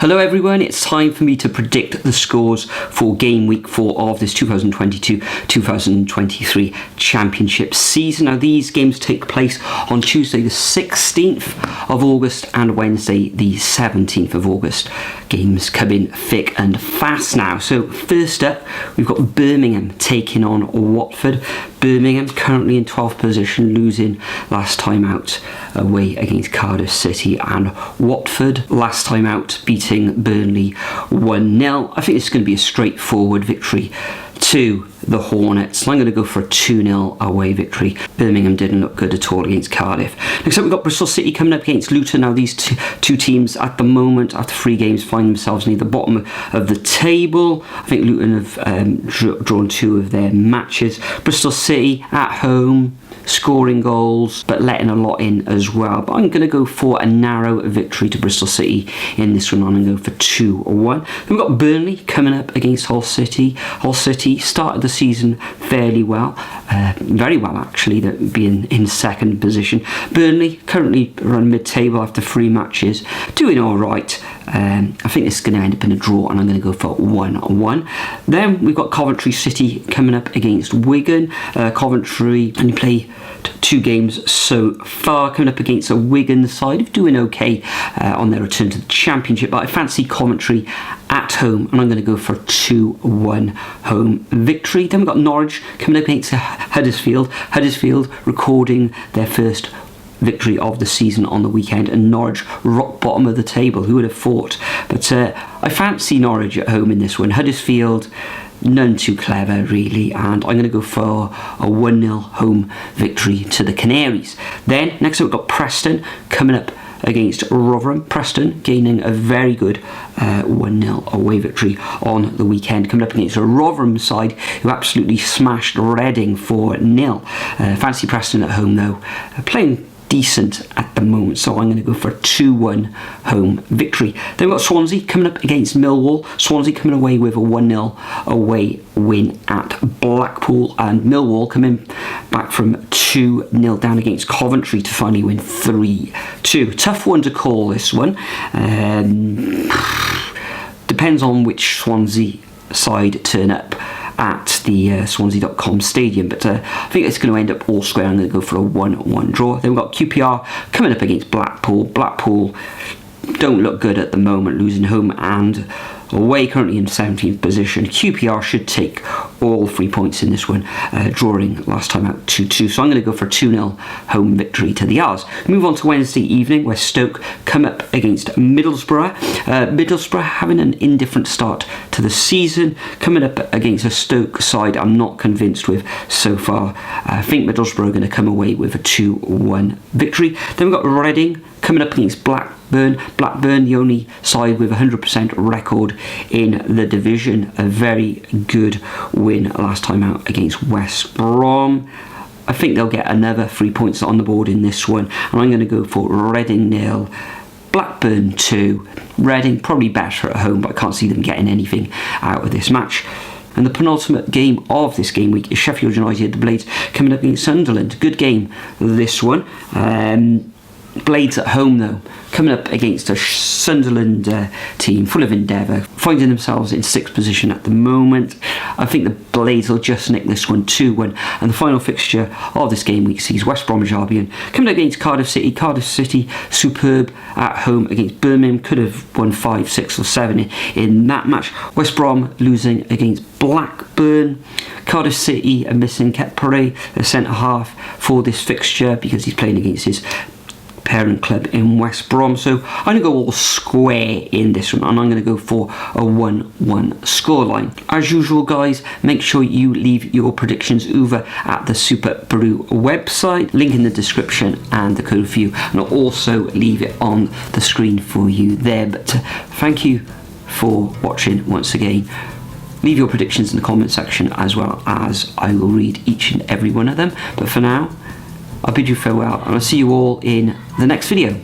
Hello everyone, it's time for me to predict the scores for game week 4 of this 2022-2023 Championship season. Now these games take place on Tuesday the 16th of August and Wednesday the 17th of August. Games come in thick and fast now. So first up, we've got Birmingham taking on Watford. Birmingham currently in 12th position, losing last time out away against Cardiff City, and Watford last time out beating Burnley 1-0. I think it's going to be a straightforward victory to the Hornets. I'm going to go for a 2-0 away victory. Birmingham didn't look good at all against Cardiff. Next up, we've got Bristol City coming up against Luton. Now these two teams at the moment, after 3 games, find themselves near the bottom of the table. I think Luton have drawn 2 of their matches. Bristol City at home, scoring goals but letting a lot in as well, but I'm going to go for a narrow victory to Bristol City in this one. I'm going to go for 2-1. Then we've got Burnley coming up against Hull City. Hull City started the season fairly well, very well actually, that being in 2nd position. Burnley currently run mid-table after 3 matches, doing all right. I think this is going to end up in a draw, and I'm going to go for 1-1. Then we've got Coventry City coming up against Wigan. Coventry only play 2 games so far, coming up against a Wigan side doing okay on their return to the Championship, but I fancy Coventry at home, and I'm going to go for a 2-1 home victory. Then we've got Norwich coming up against Huddersfield. Huddersfield recording their first victory of the season on the weekend, and Norwich rock bottom of the table. Who would have thought? But I fancy Norwich at home in this one. Huddersfield, none too clever really, and I'm going to go for a 1-0 home victory to the Canaries. Then next up we've got Preston coming up against Rotherham. Preston gaining a very good 1-0 away victory on the weekend, coming up against a Rotherham side who absolutely smashed Reading 4-0. Fancy Preston at home though, playing decent at the moment, so I'm going to go for a 2-1 home victory. Then we've got Swansea coming up against Millwall. Swansea coming away with a 1-0 away win at Blackpool, and Millwall coming back from 2-0 down against Coventry to finally win 3-2. Tough one to call, this one. Depends on which Swansea side turn up at the Swansea.com stadium, but I think it's going to end up all square. I'm going to go for a 1-1 draw. Then we've got QPR coming up against Blackpool. Blackpool don't look good at the moment, losing home and away, currently in 17th position. QPR should take all 3 points in this one, drawing last time out 2-2. So I'm going to go for a 2-0 home victory to the R's. Move on to Wednesday evening, where Stoke come up against Middlesbrough. Middlesbrough having an indifferent start to the season, coming up against a Stoke side I'm not convinced with so far. I think Middlesbrough are going to come away with a 2-1 victory. Then we've got Reading coming up against Blackburn. Blackburn, the only side with a 100% record in the division. A very good win last time out against West Brom. I think they'll get another 3 points on the board in this one, and I'm going to go for Reading 0, Blackburn 2. Reading probably better at home, but I can't see them getting anything out of this match. And the penultimate game of this game week is Sheffield United, the Blades, coming up against Sunderland. Good game, this one. Blades at home though, coming up against a Sunderland team full of endeavour, finding themselves in 6th position at the moment. I think the Blades will just nick this one 2-1. And the final fixture of this game week sees West Bromwich Albion coming up against Cardiff City. Cardiff City superb at home against Birmingham, could have won 5, 6 or 7 in that match. West Brom losing against Blackburn. Cardiff City are missing Kepere, the centre half, for this fixture because he's playing against his parent club in West Brom. So I'm going to go all square in this one, and I'm going to go for a 1-1 scoreline. As usual guys, make sure you leave your predictions over at the Super Brew website, link in the description and the code for you, and I'll also leave it on the screen for you there. But thank you for watching once again. Leave your predictions in the comment section, as well as I will read each and every one of them. But for now, I bid you farewell, and I'll see you all in the next video.